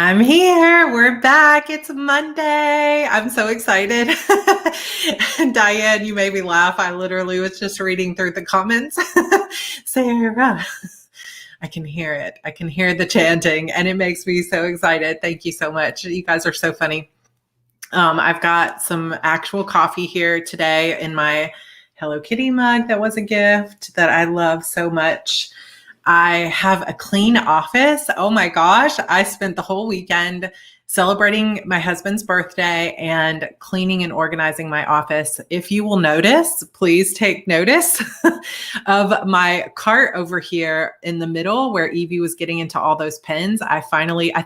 I'm here. We're back. It's Monday. I'm so excited. Diane, you made me laugh. I literally was just reading through the comments. Sarah, I can hear it. I can hear the chanting, and it makes me so excited. Thank you so much. You guys are so funny. I've got some actual coffee here today in my Hello Kitty mug that was a gift that I love so much. I have a clean office. Oh my gosh. I spent the whole weekend celebrating my husband's birthday and cleaning and organizing my office. If you will notice, please take notice of my cart over here in the middle where Evie was getting into all those pens. I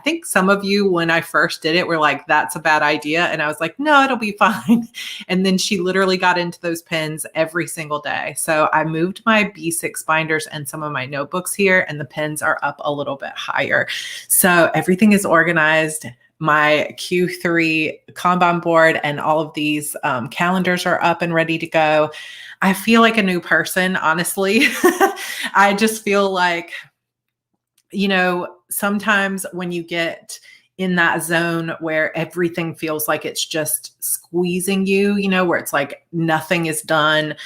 think some of you, when I first did it, were like, that's a bad idea. And I was like, no, it'll be fine. And then she literally got into those pens every single day. So I moved my B6 binders and some of my notebooks here, and the pens are up a little bit higher. So everything is organized. My Q3 Kanban board and all of these calendars are up and ready to go. I feel like a new person, honestly. I just feel like, sometimes when you get in that zone where everything feels like it's just squeezing you, where it's like nothing is done,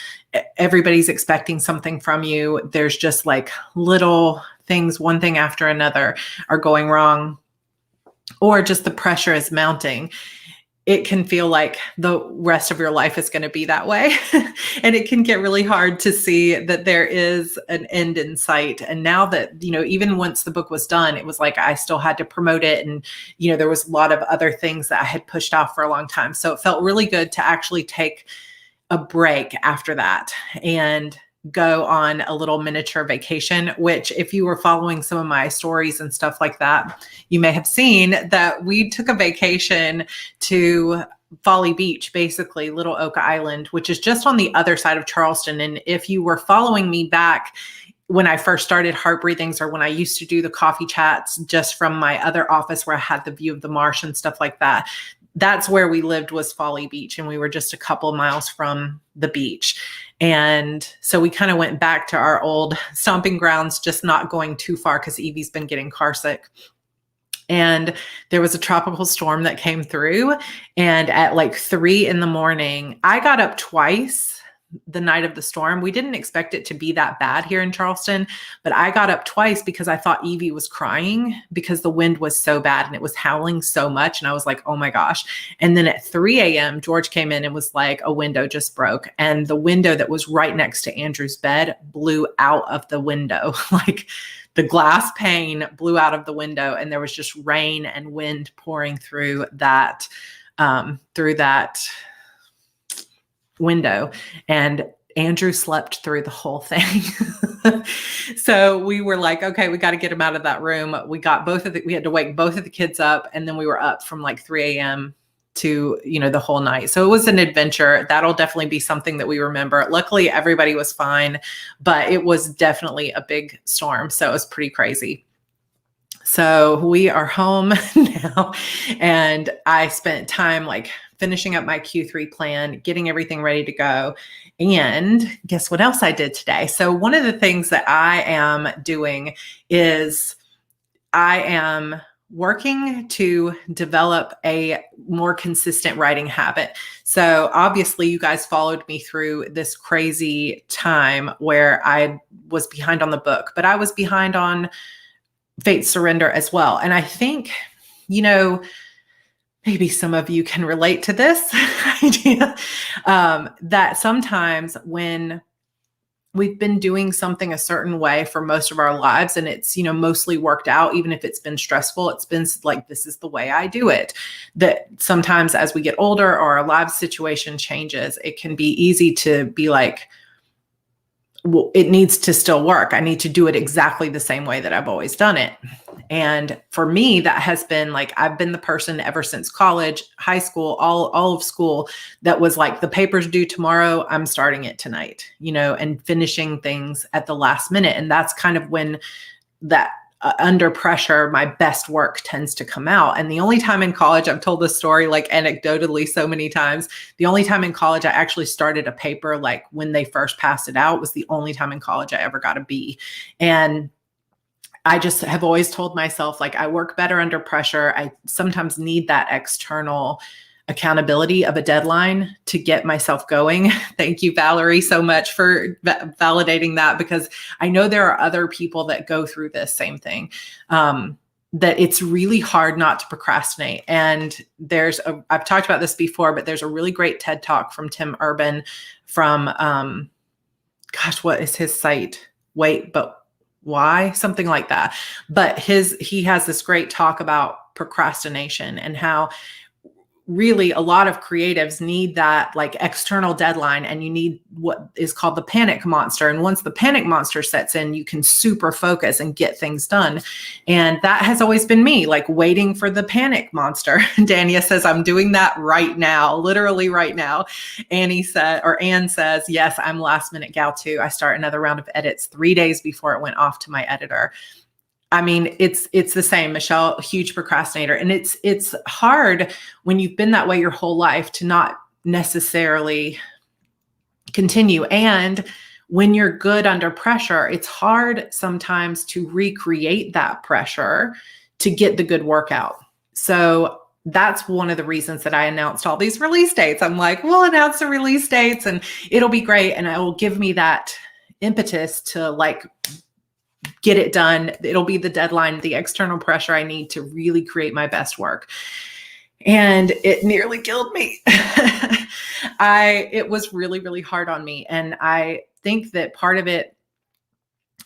everybody's expecting something from you. There's just like little things, one thing after another are going wrong, or just the pressure is mounting. It can feel like the rest of your life is going to be that way. And it can get really hard to see that there is an end in sight. And now that, even once the book was done, it was like I still had to promote it. And, there was a lot of other things that I had pushed off for a long time. So it felt really good to actually take a break after that and go on a little miniature vacation, which if you were following some of my stories and stuff like that, you may have seen that we took a vacation to Folly Beach, basically Little Oak Island, which is just on the other side of Charleston. And if you were following me back when I first started Heart Breathings, or when I used to do the coffee chats just from my other office where I had the view of the marsh and stuff like that, that's where we lived, was Folly Beach. And we were just a couple miles from the beach. And so we kind of went back to our old stomping grounds, just not going too far because Evie's been getting car sick. And there was a tropical storm that came through. And at like 3 a.m, I got up twice the night of the storm. We didn't expect it to be that bad here in Charleston, but I got up twice because I thought Evie was crying because the wind was so bad and it was howling so much. And I was like, oh my gosh. And then at 3 a.m, George came in and was like, a window just broke. And the window that was right next to Andrew's bed blew out of the window. Like the glass pane blew out of the window, and there was just rain and wind pouring through that window, and Andrew slept through the whole thing. So we were like, okay, we got to get him out of that room. We had to wake both of the kids up, and then we were up from like 3 a.m. to, the whole night. So it was an adventure. That'll definitely be something that we remember. Luckily, everybody was fine, but it was definitely a big storm. So it was pretty crazy. So we are home now, and I spent time like finishing up my Q3 plan, getting everything ready to go. And guess what else I did today? So one of the things that I am doing is I am working to develop a more consistent writing habit. So obviously you guys followed me through this crazy time where I was behind on the book, but I was behind on Fate's Surrender as well. And I think, maybe some of you can relate to this idea, that sometimes when we've been doing something a certain way for most of our lives, and it's, mostly worked out, even if it's been stressful, it's been like, this is the way I do it. That sometimes as we get older or our life situation changes, it can be easy to be like, well, it needs to still work. I need to do it exactly the same way that I've always done it. And for me, that has been like, I've been the person ever since college, high school, all of school, that was like, the paper's due tomorrow, I'm starting it tonight, and finishing things at the last minute. And that's kind of when that under pressure, my best work tends to come out. And the only time in college, I've told this story like anecdotally so many times, the only time in college I actually started a paper, like when they first passed it out, was the only time in college I ever got a B. And I just have always told myself, like, I work better under pressure. I sometimes need that external accountability of a deadline to get myself going. Thank you, Valerie, so much for validating that, because I know there are other people that go through this same thing. That it's really hard not to procrastinate. And I've talked about this before, but there's a really great TED Talk from Tim Urban from, what is his site? Wait, but why? Something like that. But he has this great talk about procrastination and how really a lot of creatives need that like external deadline, and you need what is called the panic monster. And once the panic monster sets in, you can super focus and get things done. And that has always been me, like waiting for the panic monster. Dania says, I'm doing that right now, literally right now. Anne says, yes, I'm last minute gal too. I start another round of edits 3 days before it went off to my editor. I mean, it's the same. Michelle, huge procrastinator. And it's hard when you've been that way your whole life to not necessarily continue. And when you're good under pressure, it's hard sometimes to recreate that pressure to get the good work out. So that's one of the reasons that I announced all these release dates. I'm like, we'll announce the release dates and it'll be great. And it will give me that impetus to like get it done. It'll be the deadline, the external pressure I need to really create my best work. And it nearly killed me. It was really, really hard on me. And I think that part of it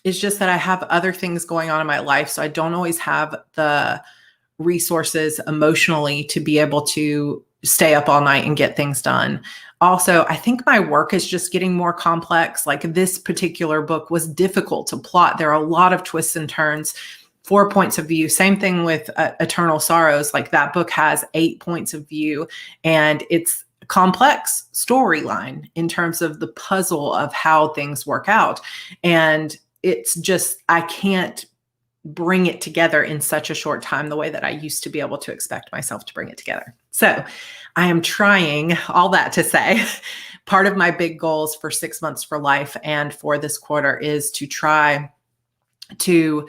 is just that I have other things going on in my life. So I don't always have the resources emotionally to be able to stay up all night and get things done. Also, I think my work is just getting more complex. Like this particular book was difficult to plot. There are a lot of twists and turns, 4 points of view. Same thing with Eternal Sorrows. Like that book has 8 points of view, and it's a complex storyline in terms of the puzzle of how things work out. And it's just, I can't bring it together in such a short time the way that I used to be able to expect myself to bring it together. So I am trying, all that to say, part of my big goals for 6 months for life and for this quarter is to try to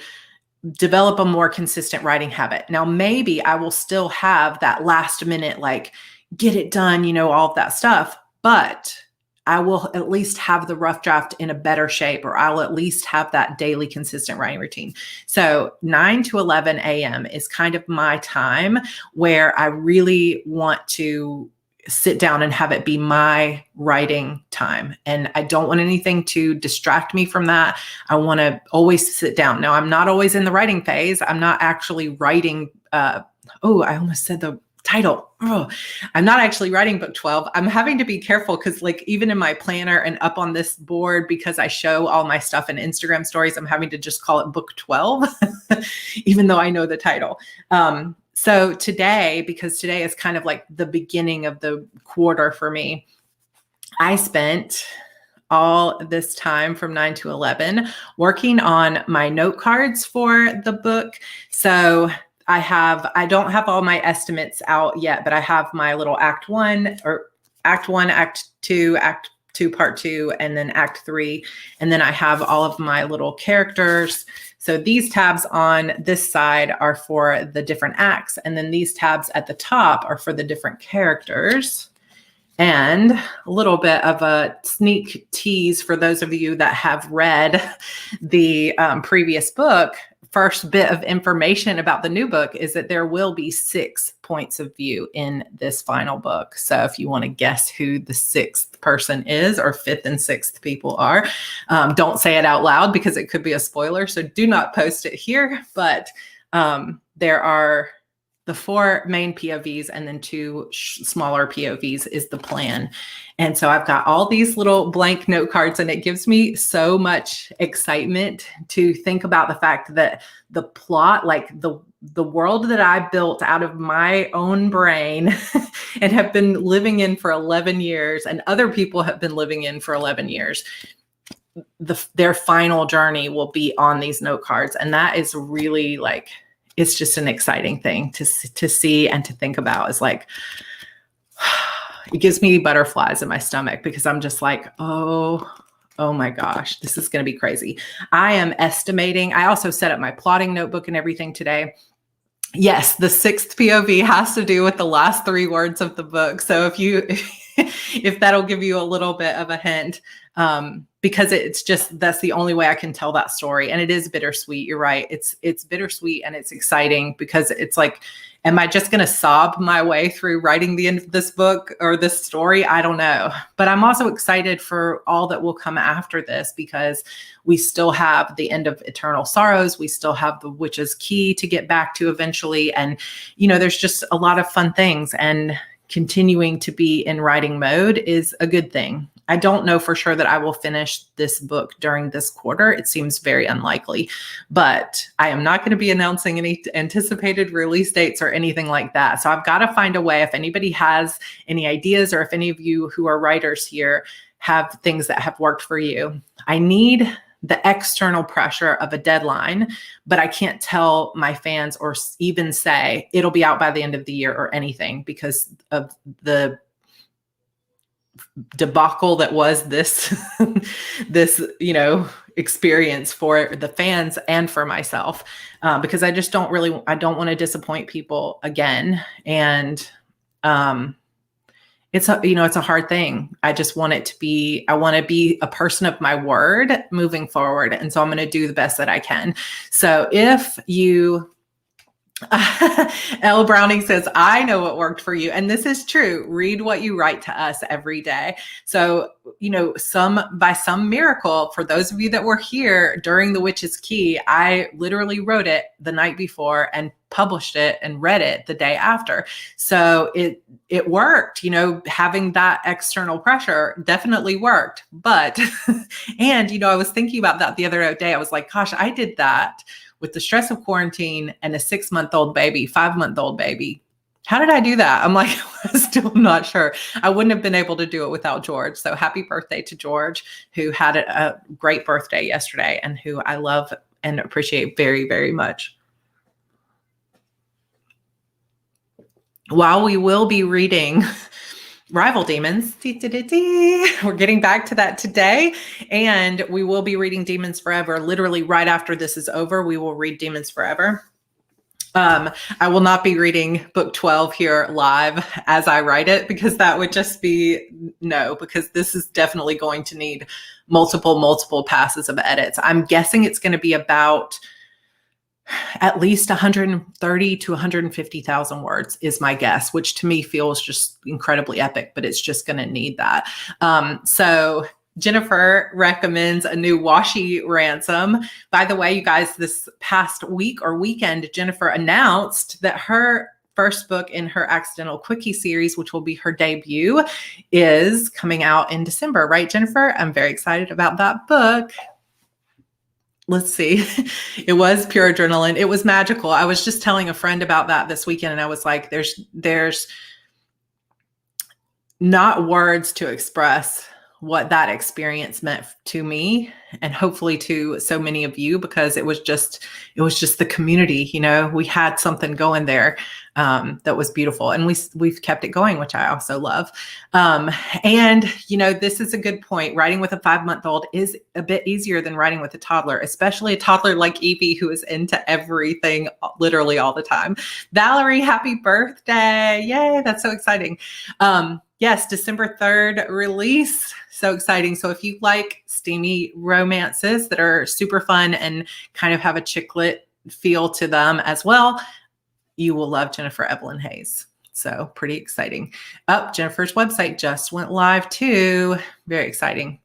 develop a more consistent writing habit. Now, maybe I will still have that last minute, like get it done, all of that stuff, but I will at least have the rough draft in a better shape, or I'll at least have that daily consistent writing routine. So 9 to 11 a.m. is kind of my time where I really want to sit down and have it be my writing time. And I don't want anything to distract me from that. I want to always sit down. Now, I'm not always in the writing phase. I'm not actually writing. I almost said the title. I'm not actually writing book 12. I'm having to be careful because like even in my planner and up on this board, because I show all my stuff in Instagram stories, I'm having to just call it book 12, even though I know the title. So today, because today is kind of like the beginning of the quarter for me, I spent all this time from 9 to 11 working on my note cards for the book. So I don't have all my estimates out yet, but I have my little act 1, act 2, act 2, part 2, and then act 3. And then I have all of my little characters. So these tabs on this side are for the different acts. And then these tabs at the top are for the different characters. And a little bit of a sneak tease for those of you that have read the previous book. First bit of information about the new book is that there will be 6 points of view in this final book. So if you want to guess who the 6th person is, or 5th and 6th people are, don't say it out loud because it could be a spoiler. So do not post it here. But there are the 4 main POVs and then 2 smaller POVs is the plan. And so I've got all these little blank note cards, and it gives me so much excitement to think about the fact that the plot, like the world that I built out of my own brain and have been living in for 11 years, and other people have been living in for 11 years, their final journey will be on these note cards. And that is really like, it's just an exciting thing to see and to think about. Is like, it gives me butterflies in my stomach because I'm just like, oh, Oh my gosh, this is going to be crazy. I am estimating. I also set up my plotting notebook and everything today. Yes, the sixth POV has to do with the last 3 words of the book. So if that'll give you a little bit of a hint, because that's the only way I can tell that story. And it is bittersweet. You're right. It's bittersweet and it's exciting because it's like, am I just going to sob my way through writing the end of this book or this story? I don't know. But I'm also excited for all that will come after this because we still have the end of Eternal Sorrows. We still have the Witch's Key to get back to eventually. And, there's just a lot of fun things, and continuing to be in writing mode is a good thing. I don't know for sure that I will finish this book during this quarter. It seems very unlikely, but I am not going to be announcing any anticipated release dates or anything like that. So I've got to find a way. If anybody has any ideas, or if any of you who are writers here have things that have worked for you, I need the external pressure of a deadline, but I can't tell my fans or even say it'll be out by the end of the year or anything because of the debacle that was this experience for the fans and for myself, because I don't want to disappoint people again. And it's a hard thing. I just want to be a person of my word moving forward. And so I'm going to do the best that I can. So if you L. Browning says, I know what worked for you. And this is true. Read what you write to us every day. So, by some miracle, for those of you that were here during The Witch's Key, I literally wrote it the night before and published it and read it the day after. So it worked, having that external pressure definitely worked. But, and, I was thinking about that the other day. I was like, gosh, I did that with the stress of quarantine and a 6-month-old baby, 5-month-old baby. How did I do that? I'm like, I'm still not sure. I wouldn't have been able to do it without George. So happy birthday to George, who had a great birthday yesterday and who I love and appreciate very, very much. While we will be reading Rival Demons, we're getting back to that today, and we will be reading Demons Forever. Literally right after this is over, we will read Demons Forever. I will not be reading book 12 here live as I write it, because that would just be because this is definitely going to need multiple passes of edits. I'm guessing it's going to be about at least 130 to 150,000 words is my guess, which to me feels just incredibly epic, but it's just going to need that. So Jennifer recommends a new washi ransom. By the way, you guys, this past week or weekend, Jennifer announced that her first book in her Accidental Quickie series, which will be her debut, is coming out in December, right, Jennifer? I'm very excited about that book. Let's see. It was pure adrenaline. It was magical. I was just telling a friend about that this weekend, and I was like, there's not words to express what that experience meant to me, and hopefully to so many of you, because it was just the community. We had something going there that was beautiful, and we've kept it going, which I also love. And this is a good point. Writing with a 5-month-old is a bit easier than writing with a toddler, especially a toddler like Evie, who is into everything literally all the time. Valerie, happy birthday. Yay. That's so exciting. Yes, December 3rd release. So exciting. So if you like steamy romances that are super fun and kind of have a chick lit feel to them as well, you will love Jennifer Evelyn Hayes. So pretty exciting. Jennifer's website just went live too. Very exciting.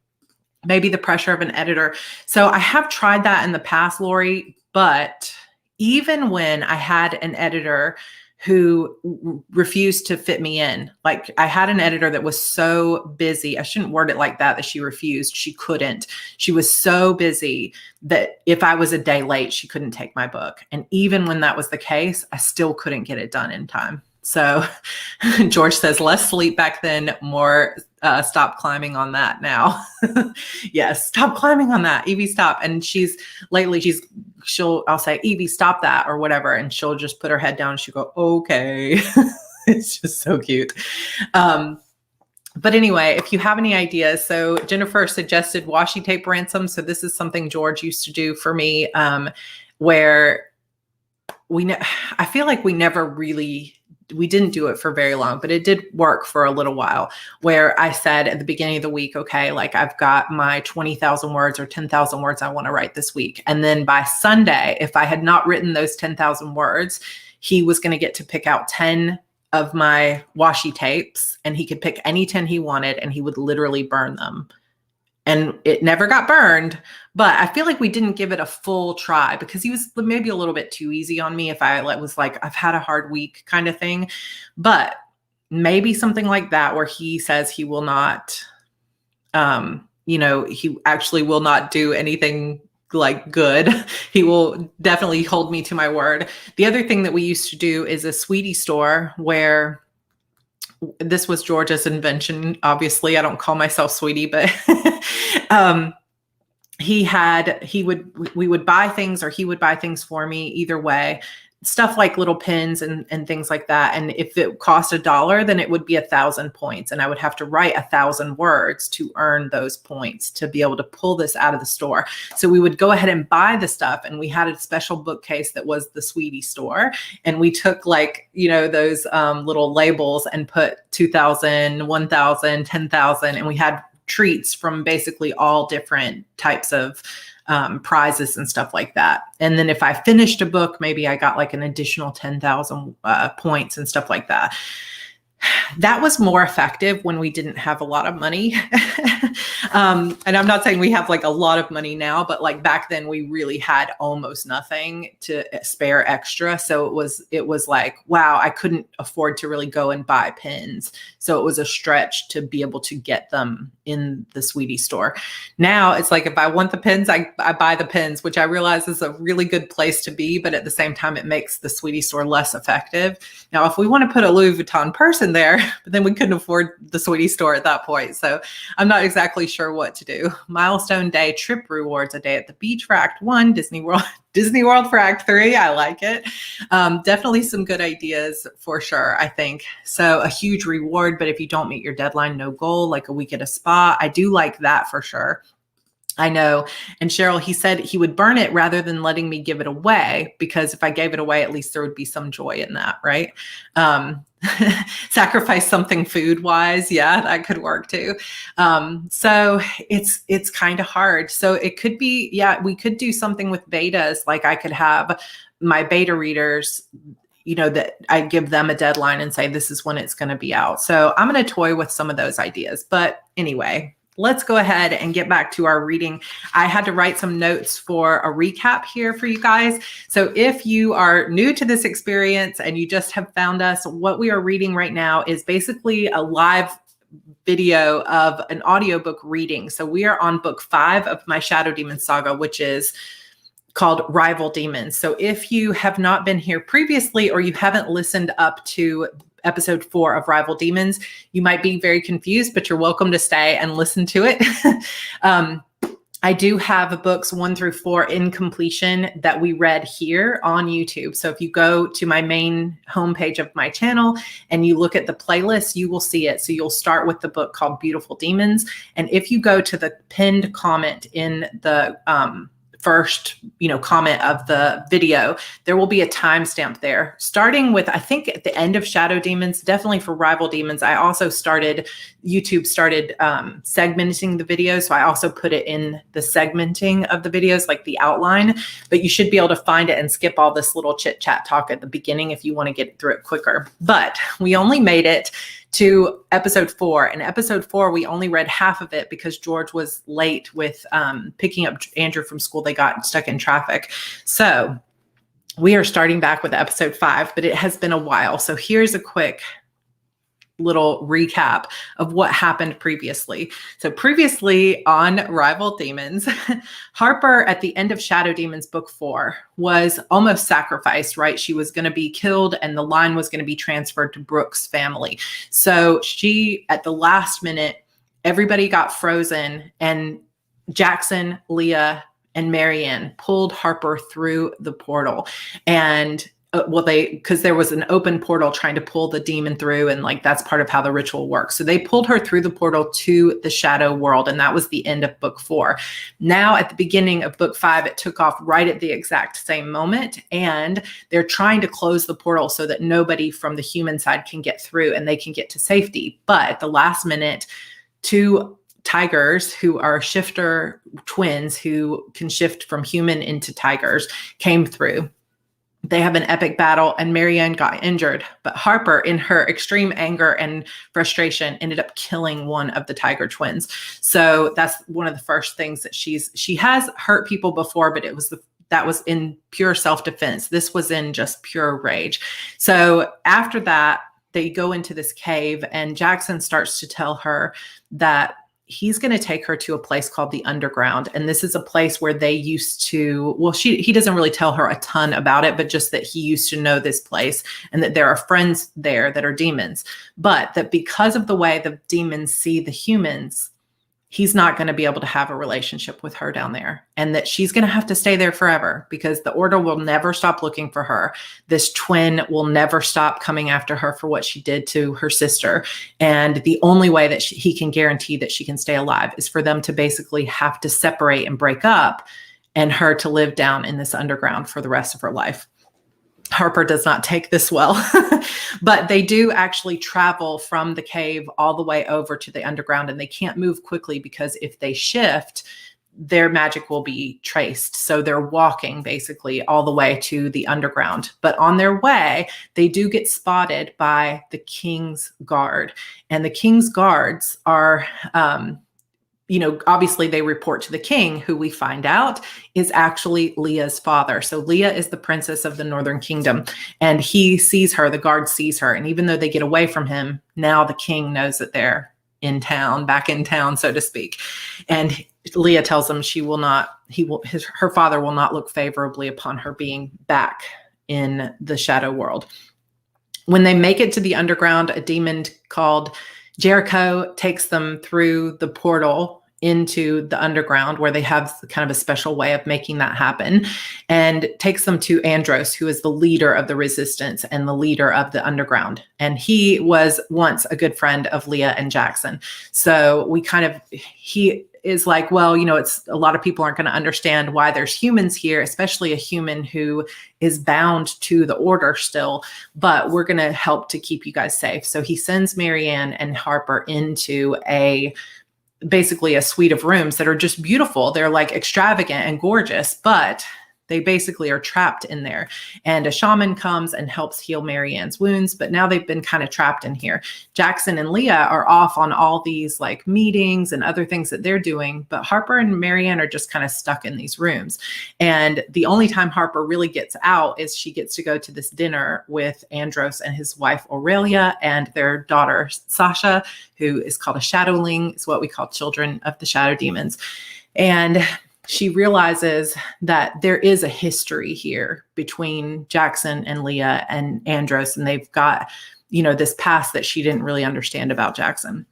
Maybe the pressure of an editor. So I have tried that in the past, Lori, but even when I had an editor who refused to fit me in. Like, I had an editor that was so busy. I shouldn't word it like that she refused. She couldn't. She was so busy that if I was a day late, she couldn't take my book. And even when that was the case, I still couldn't get it done in time. So George says, less sleep back then, more stop climbing on that now. Yes, stop climbing on that. Evie, stop. And I'll say, Evie, stop that or whatever. And she'll just put her head down and she'll go, okay. It's just so cute. But anyway, if you have any ideas, so Jennifer suggested washi tape ransom. So this is something George used to do for me, where I feel like we didn't do it for very long, but it did work for a little while, where I said at the beginning of the week, okay, like I've got my 20,000 words or 10,000 words I want to write this week. And then by Sunday, if I had not written those 10,000 words, he was going to get to pick out 10 of my washi tapes, and he could pick any 10 he wanted, and he would literally burn them. And it never got burned, but I feel like we didn't give it a full try because he was maybe a little bit too easy on me if I was like, I've had a hard week kind of thing. But maybe something like that where he says he will not, he actually will not do anything like good. He will definitely hold me to my word. The other thing that we used to do is a sweetie store, where this was George's invention. Obviously, I don't call myself sweetie, but we would buy things, or he would buy things for me, either way, stuff like little pins and things like that. And if it cost $1, then it would be 1,000 points. And I would have to write 1,000 words to earn those points to be able to pull this out of the store. So we would go ahead and buy the stuff. And we had a special bookcase that was the sweetie store. And we took those little labels and put 2,000, 1,000, 10,000. And we had treats from basically all different types of prizes and stuff like that. And then if I finished a book, maybe I got like an additional 10,000 points and stuff like that. That was more effective when we didn't have a lot of money. And I'm not saying we have like a lot of money now, but like back then we really had almost nothing to spare extra. So it was like, wow, I couldn't afford to really go and buy pins. So it was a stretch to be able to get them in the sweetie store. Now it's like, if I want the pins, I buy the pins, which I realize is a really good place to be. But at the same time, it makes the sweetie store less effective. Now, if we want to put a Louis Vuitton purse in there, but then we couldn't afford the sweetie store at that point. So I'm not exactly sure what to do. Milestone day trip rewards: a day at the beach for Act 1, Disney World for Act 3. I like it. Definitely some good ideas for sure, I think. So a huge reward, but if you don't meet your deadline, no goal, like a week at a spa. I do like that for sure. I know. And Cheryl, he said he would burn it rather than letting me give it away, because if I gave it away, at least there would be some joy in that, right? Sacrifice something food wise. Yeah, that could work too. So it's kind of hard. So it could be, we could do something with betas. Like I could have my beta readers, that I give them a deadline and say, this is when it's going to be out. So I'm going to toy with some of those ideas. But anyway, let's go ahead and get back to our reading. I had to write some notes for a recap here for you guys. So if you are new to this experience and you just have found us, what we are reading right now is basically a live video of an audiobook reading. So we are on book 5 of my Shadow Demons Saga, which is called Rival Demons. So if you have not been here previously, or you haven't listened up to episode 4 of Rival Demons, you might be very confused, but you're welcome to stay and listen to it. I do have books 1 through 4 in completion that we read here on YouTube. So if you go to my main homepage of my channel and you look at the playlist, you will see it. So you'll start with the book called Beautiful Demons. And if you go to the pinned comment in the first, comment of the video, there will be a timestamp there, starting with, I think at the end of Shadow Demons, definitely for Rival Demons. I also YouTube started segmenting the videos. So I also put it in the segmenting of the videos, like the outline, but you should be able to find it and skip all this little chit chat talk at the beginning if you want to get through it quicker. But we only made it to episode 4. And episode 4, we only read half of it because George was late with picking up Andrew from school. They got stuck in traffic. So we are starting back with episode 5, but it has been a while. So here's a quick little recap of what happened previously. So previously on Rival Demons, Harper at the end of Shadow Demons book 4 was almost sacrificed, right? She was going to be killed and the line was going to be transferred to Brooke's family. So she, at the last minute, everybody got frozen, and Jackson, Leah, and Marianne pulled Harper through the portal. And because there was an open portal trying to pull the demon through, and like that's part of how the ritual works. So they pulled her through the portal to the shadow world, and that was the end of book 4. Now at the beginning of book 5, it took off right at the exact same moment, and they're trying to close the portal so that nobody from the human side can get through and they can get to safety. But at the last minute, 2 tigers who are shifter twins who can shift from human into tigers came through. They have an epic battle, and Marianne got injured, but Harper, in her extreme anger and frustration, ended up killing one of the tiger twins. So that's one of the first things that she has hurt people before, but that was in pure self-defense. This was in just pure rage. So after that, they go into this cave, and Jackson starts to tell her that he's going to take her to a place called the Underground. And this is a place where they used to, well, he doesn't really tell her a ton about it, but just that he used to know this place and that there are friends there that are demons, but that because of the way the demons see the humans, he's not going to be able to have a relationship with her down there, and that she's going to have to stay there forever because the Order will never stop looking for her. This twin will never stop coming after her for what she did to her sister. And the only way that he can guarantee that she can stay alive is for them to basically have to separate and break up, and her to live down in this underground for the rest of her life. Harper does not take this well, but they do actually travel from the cave all the way over to the underground, and they can't move quickly because if they shift, their magic will be traced. So they're walking basically all the way to the underground. But on their way, they do get spotted by the King's Guard, and the King's Guards are, obviously they report to the king, who we find out is actually Leah's father. So Leah is the princess of the Northern Kingdom, and he sees her, the guard sees her. And even though they get away from him, now the king knows that they're back in town, so to speak. And Leah tells him her father will not look favorably upon her being back in the shadow world. When they make it to the underground, a demon called Jericho takes them through the portal into the underground, where they have kind of a special way of making that happen, and takes them to Andros, who is the leader of the resistance and the leader of the underground. And he was once a good friend of Leah and Jackson. So he is like, well, it's a lot of people aren't going to understand why there's humans here, especially a human who is bound to the Order still, but we're going to help to keep you guys safe. So he sends Marianne and Harper into basically a suite of rooms that are just beautiful. They're like extravagant and gorgeous, but they basically are trapped in there. And a shaman comes and helps heal Marianne's wounds, but now they've been kind of trapped in here. Jackson and Leah are off on all these like meetings and other things that they're doing, but Harper and Marianne are just kind of stuck in these rooms. And the only time Harper really gets out is she gets to go to this dinner with Andros and his wife Aurelia and their daughter Sasha, who is called a shadowling. It's what we call children of the shadow demons. And she realizes that there is a history here between Jackson and Leah and Andros, and they've got, this past that she didn't really understand about Jackson.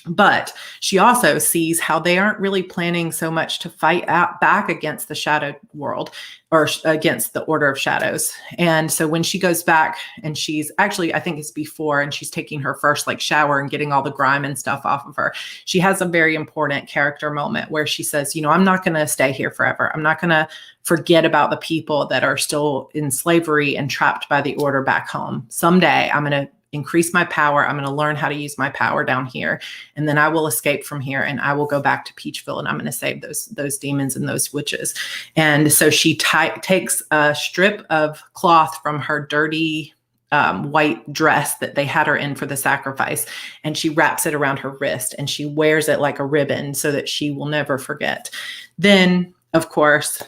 But she also sees how they aren't really planning so much to fight back against the shadow world or against the Order of Shadows. And so when she goes back, and she's actually, I think it's before, and she's taking her first like shower and getting all the grime and stuff off of her, she has a very important character moment where she says, I'm not going to stay here forever. I'm not going to forget about the people that are still in slavery and trapped by the Order back home. Someday I'm going to increase my power. I'm going to learn how to use my power down here. And then I will escape from here, and I will go back to Peachville, and I'm going to save those demons and those witches. And so she takes a strip of cloth from her dirty white dress that they had her in for the sacrifice, and she wraps it around her wrist, and she wears it like a ribbon so that she will never forget. Then, of course,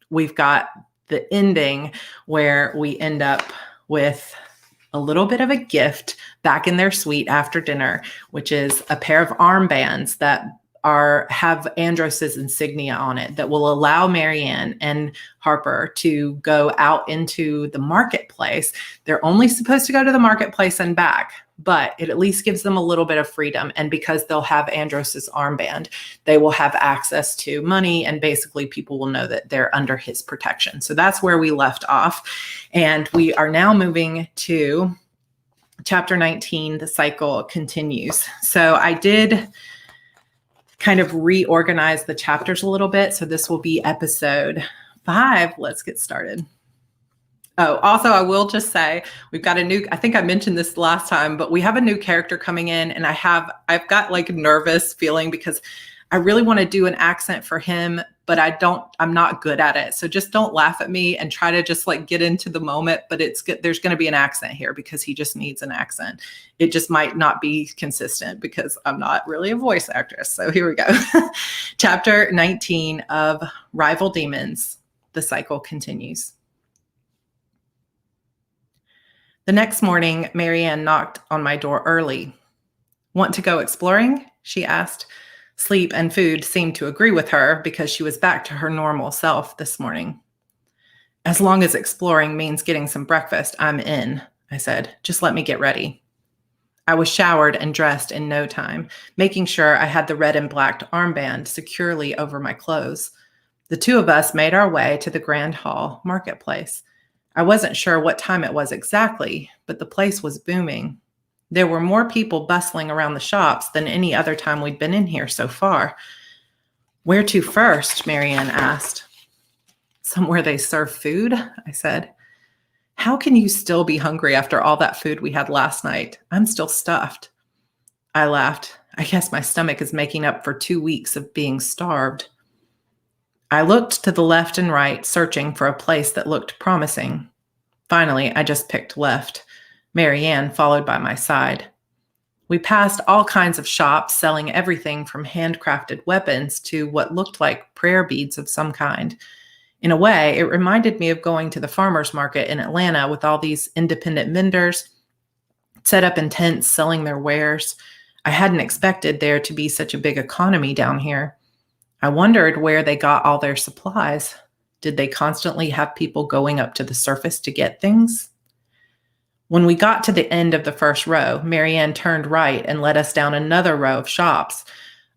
we've got the ending where we end up with a little bit of a gift back in their suite after dinner, which is a pair of armbands that have Andros's insignia on it that will allow Marianne and Harper to go out into the marketplace. They're only supposed to go to the marketplace and back, but it at least gives them a little bit of freedom. And because they'll have Andros's armband, they will have access to money, and basically people will know that they're under his protection. So that's where we left off. And we are now moving to chapter 19. The cycle continues. So I did kind of reorganize the chapters a little bit. So this will be episode 5. Let's get started. Oh, also, I will just say we've got a new, I think I mentioned this last time, but we have a new character coming in, and I've got like a nervous feeling because I really want to do an accent for him, but I'm not good at it. So just don't laugh at me and try to just like get into the moment, but there's going to be an accent here because he just needs an accent. It just might not be consistent because I'm not really a voice actress. So here we go. Chapter 19 of Rival Demons. The cycle continues. The next morning, Marianne knocked on my door early. "Want to go exploring?" she asked. Sleep and food seemed to agree with her because she was back to her normal self this morning. "As long as exploring means getting some breakfast, I'm in," I said. "Just let me get ready." I was showered and dressed in no time, making sure I had the red and black armband securely over my clothes. The two of us made our way to the Grand Hall Marketplace. I wasn't sure what time it was exactly, but the place was booming. There were more people bustling around the shops than any other time we'd been in here so far. "Where to first?" Marianne asked. "Somewhere they serve food," I said. "How can you still be hungry after all that food we had last night? I'm still stuffed." I laughed. "I guess my stomach is making up for 2 weeks of being starved." I looked to the left and right, searching for a place that looked promising. Finally, I just picked left. Marianne followed by my side. We passed all kinds of shops selling everything from handcrafted weapons to what looked like prayer beads of some kind. In a way, it reminded me of going to the farmers market in Atlanta with all these independent vendors set up in tents selling their wares. I hadn't expected there to be such a big economy down here. I wondered where they got all their supplies. Did they constantly have people going up to the surface to get things? When we got to the end of the first row, Marianne turned right and led us down another row of shops.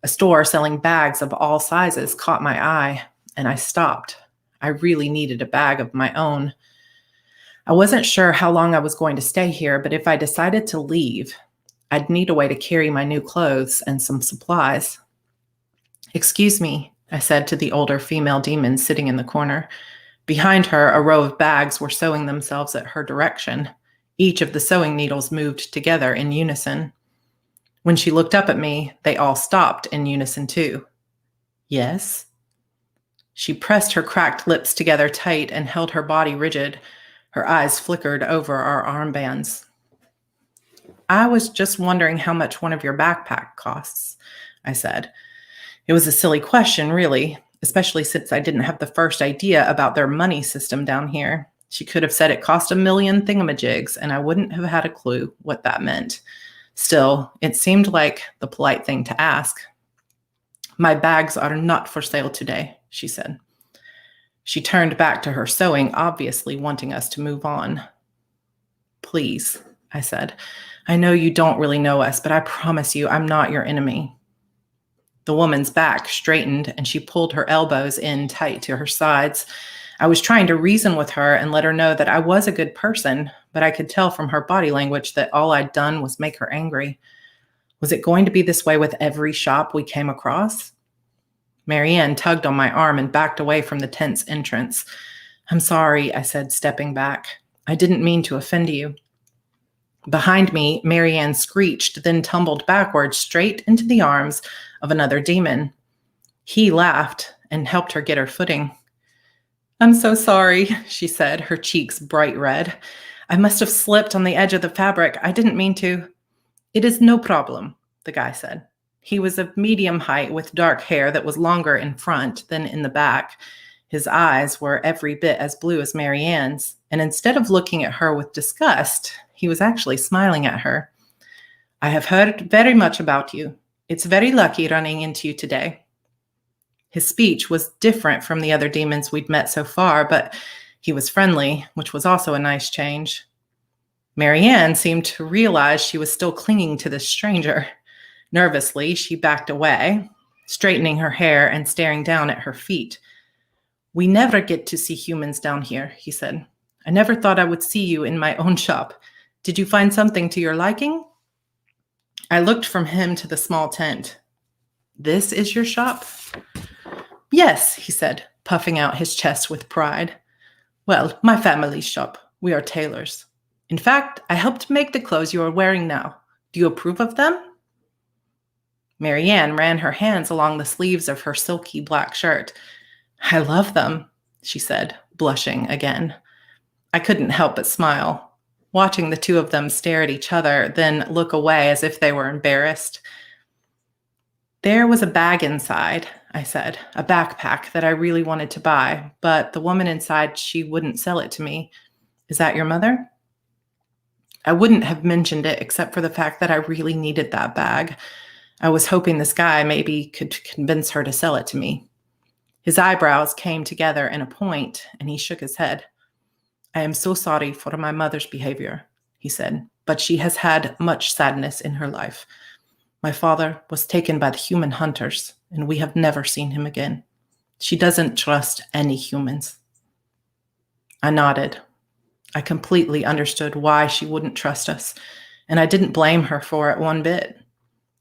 A store selling bags of all sizes caught my eye, and I stopped. I really needed a bag of my own. I wasn't sure how long I was going to stay here, but if I decided to leave, I'd need a way to carry my new clothes and some supplies. "Excuse me," I said to the older female demon sitting in the corner. Behind her, a row of bags were sewing themselves at her direction. Each of the sewing needles moved together in unison. When she looked up at me, they all stopped in unison too. "Yes?" She pressed her cracked lips together tight and held her body rigid. Her eyes flickered over our armbands. "I was just wondering how much one of your backpack costs," I said. It was a silly question, really, especially since I didn't have the first idea about their money system down here. She could have said it cost 1,000,000 thingamajigs, and I wouldn't have had a clue what that meant. Still, it seemed like the polite thing to ask. "My bags are not for sale today," she said. She turned back to her sewing, obviously wanting us to move on. "Please," I said. "I know you don't really know us, but I promise you I'm not your enemy." The woman's back straightened and she pulled her elbows in tight to her sides. I was trying to reason with her and let her know that I was a good person, but I could tell from her body language that all I'd done was make her angry. Was it going to be this way with every shop we came across? Marianne tugged on my arm and backed away from the tent's entrance. "I'm sorry," I said, stepping back. "I didn't mean to offend you." Behind me, Marianne screeched, then tumbled backwards straight into the arms of another demon. He laughed and helped her get her footing. "I'm so sorry," she said, her cheeks bright red. "I must have slipped on the edge of the fabric. I didn't mean to." "It is no problem," the guy said. He was of medium height with dark hair that was longer in front than in the back. His eyes were every bit as blue as Marianne's, and instead of looking at her with disgust, he was actually smiling at her. "I have heard very much about you. It's very lucky running into you today. His speech was different from the other demons we'd met so far, but he was friendly, which was also a nice change. Marianne seemed to realize she was still clinging to this stranger. Nervously, she backed away, straightening her hair and staring down at her feet. We never get to see humans down here, he said. I never thought I would see you in my own shop. Did you find something to your liking? I looked from him to the small tent. This is your shop? Yes, he said, puffing out his chest with pride. Well, my family's shop. We are tailors. In fact, I helped make the clothes you are wearing now. Do you approve of them? Marianne ran her hands along the sleeves of her silky black shirt. I love them, she said, blushing again. I couldn't help but smile, watching the two of them stare at each other, then look away as if they were embarrassed. There was a bag inside, I said, a backpack that I really wanted to buy, but the woman inside, she wouldn't sell it to me. Is that your mother? I wouldn't have mentioned it except for the fact that I really needed that bag. I was hoping this guy maybe could convince her to sell it to me. His eyebrows came together in a point, and he shook his head. I am so sorry for my mother's behavior, he said, but she has had much sadness in her life. My father was taken by the human hunters, and we have never seen him again. She doesn't trust any humans. I nodded. I completely understood why she wouldn't trust us, and I didn't blame her for it one bit.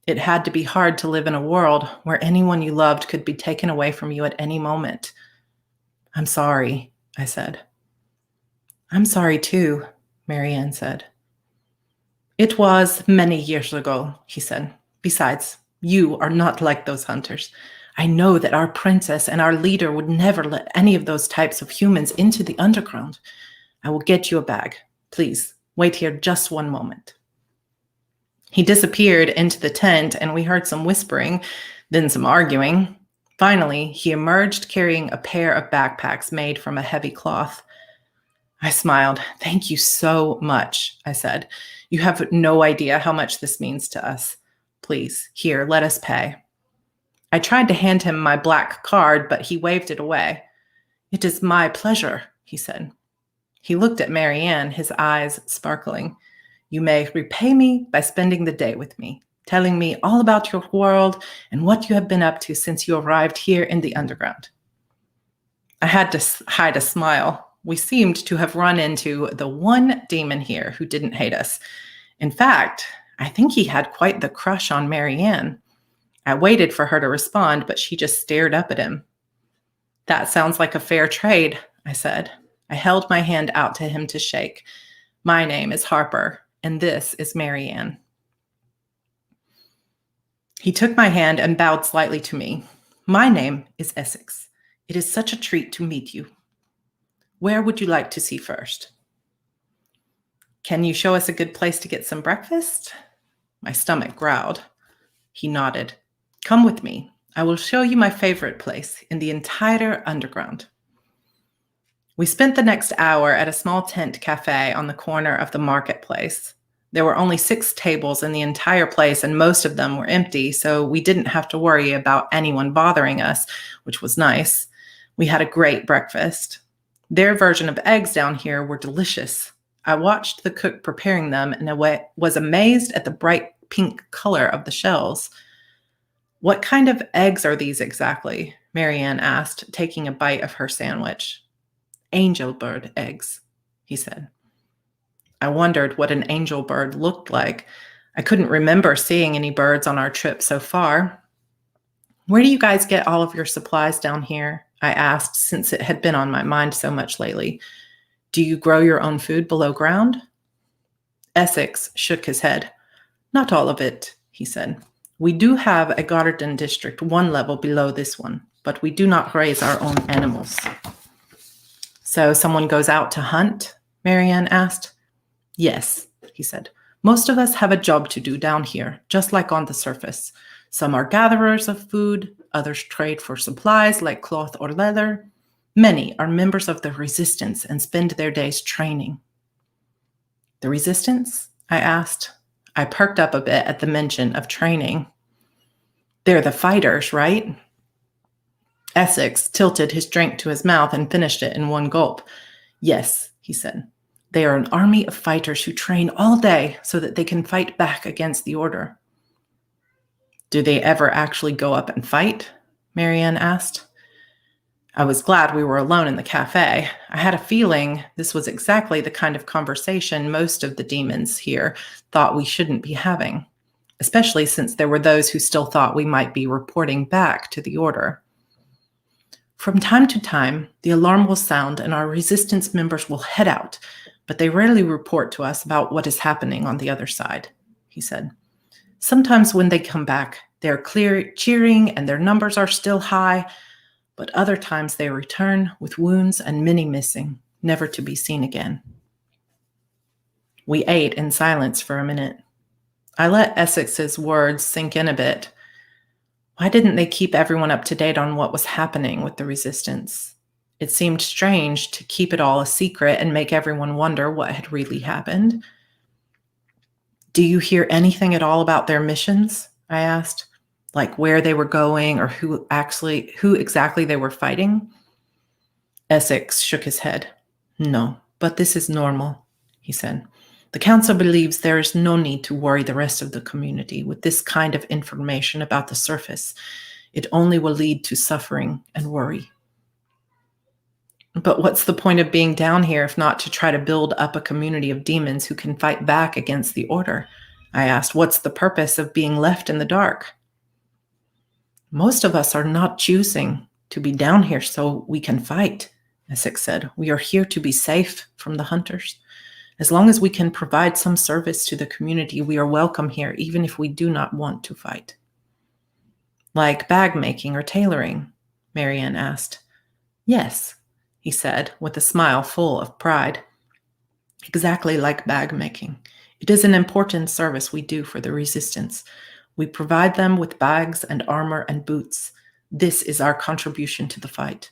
It had to be hard to live in a world where anyone you loved could be taken away from you at any moment. I'm sorry, I said. I'm sorry too, Marianne said. It was many years ago, he said. Besides, you are not like those hunters. I know that our princess and our leader would never let any of those types of humans into the underground. I will get you a bag. Please, wait here just one moment. He disappeared into the tent, and we heard some whispering, then some arguing. Finally, he emerged carrying a pair of backpacks made from a heavy cloth. I smiled. Thank you so much, I said. You have no idea how much this means to us. Please, here, let us pay. I tried to hand him my black card, but he waved it away. It is my pleasure, he said. He looked at Marianne, his eyes sparkling. You may repay me by spending the day with me, telling me all about your world and what you have been up to since you arrived here in the underground. I had to hide a smile. We seemed to have run into the one demon here who didn't hate us. In fact, I think he had quite the crush on Marianne. I waited for her to respond, but she just stared up at him. That sounds like a fair trade, I said. I held my hand out to him to shake. My name is Harper, and this is Marianne. He took my hand and bowed slightly to me. My name is Essex. It is such a treat to meet you. Where would you like to see first? Can you show us a good place to get some breakfast? My stomach growled. He nodded. Come with me. I will show you my favorite place in the entire underground. We spent the next hour at a small tent cafe on the corner of the marketplace. There were only 6 tables in the entire place, and most of them were empty, so we didn't have to worry about anyone bothering us, which was nice. We had a great breakfast. Their version of eggs down here were delicious. I watched the cook preparing them and was amazed at the bright pink color of the shells. What kind of eggs are these exactly? Marianne asked, taking a bite of her sandwich. Angel bird eggs, he said. I wondered what an angel bird looked like. I couldn't remember seeing any birds on our trip so far. Where do you guys get all of your supplies down here? I asked, since it had been on my mind so much lately. Do you grow your own food below ground? Essex shook his head. Not all of it, he said. We do have a garden district 1 level below this one, but we do not raise our own animals. So someone goes out to hunt? Marianne asked. Yes, he said. Most of us have a job to do down here, just like on the surface. Some are gatherers of food, others trade for supplies like cloth or leather. Many are members of the resistance and spend their days training. The resistance? I asked. I perked up a bit at the mention of training. They're the fighters, right? Essex tilted his drink to his mouth and finished it in one gulp. Yes, he said. They are an army of fighters who train all day so that they can fight back against the Order. Do they ever actually go up and fight? Marianne asked. I was glad we were alone in the cafe. I had a feeling this was exactly the kind of conversation most of the demons here thought we shouldn't be having, especially since there were those who still thought we might be reporting back to the Order. From time to time, the alarm will sound and our resistance members will head out, but they rarely report to us about what is happening on the other side, he said. Sometimes when they come back, they are cheering and their numbers are still high, but other times they return with wounds and many missing, never to be seen again. We ate in silence for a minute. I let Essex's words sink in a bit. Why didn't they keep everyone up to date on what was happening with the resistance? It seemed strange to keep it all a secret and make everyone wonder what had really happened. Do you hear anything at all about their missions? I asked. Like where they were going or who exactly they were fighting? Essex shook his head. No, but this is normal, he said. The council believes there is no need to worry the rest of the community with this kind of information about the surface. It only will lead to suffering and worry. But what's the point of being down here if not to try to build up a community of demons who can fight back against the Order? I asked. What's the purpose of being left in the dark? Most of us are not choosing to be down here so we can fight, Essex said. We are here to be safe from the hunters. As long as we can provide some service to the community, we are welcome here, even if we do not want to fight. Like bag making or tailoring? Marianne asked. Yes, he said, with a smile full of pride. Exactly like bag making. It is an important service we do for the resistance. We provide them with bags and armor and boots. This is our contribution to the fight.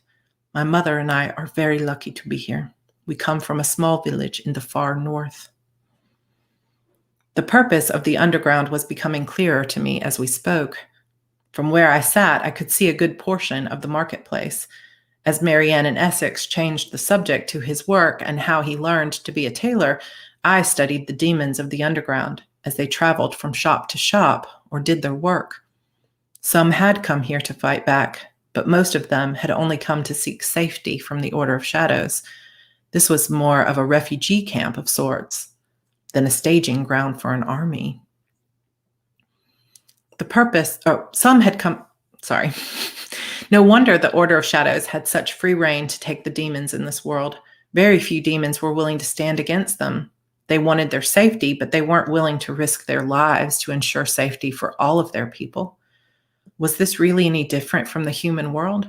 My mother and I are very lucky to be here. We come from a small village in the far north. The purpose of the underground was becoming clearer to me as we spoke. From where I sat, I could see a good portion of the marketplace. As Marianne and Essex changed the subject to his work and how he learned to be a tailor, I studied the demons of the underground as they traveled from shop to shop or did their work. Some had come here to fight back, but most of them had only come to seek safety from the Order of Shadows. This was more of a refugee camp of sorts than a staging ground for an army. No wonder the Order of Shadows had such free rein to take the demons in this world. Very few demons were willing to stand against them. They wanted their safety, but they weren't willing to risk their lives to ensure safety for all of their people. Was this really any different from the human world?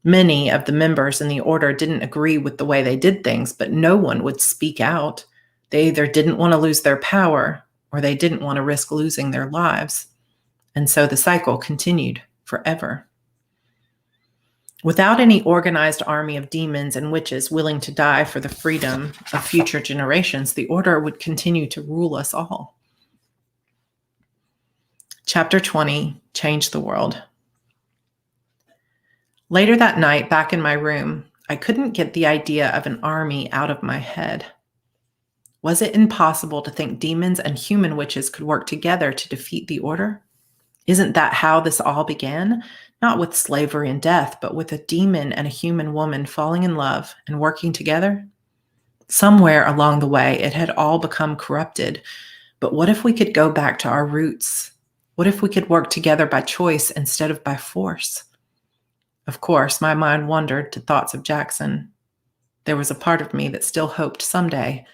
Many of the members in the Order didn't agree with the way they did things, but no one would speak out. They either didn't want to lose their power or they didn't want to risk losing their lives. And so the cycle continued forever. Without any organized army of demons and witches willing to die for the freedom of future generations, the Order would continue to rule us all. Chapter 20, Change the World. Later that night, back in my room, I couldn't get the idea of an army out of my head. Was it impossible to think demons and human witches could work together to defeat the Order? Isn't that how this all began? Not with slavery and death, but with a demon and a human woman falling in love and working together? Somewhere along the way, it had all become corrupted. But what if we could go back to our roots? What if we could work together by choice instead of by force? Of course, my mind wandered to thoughts of Jackson. There was a part of me that still hoped someday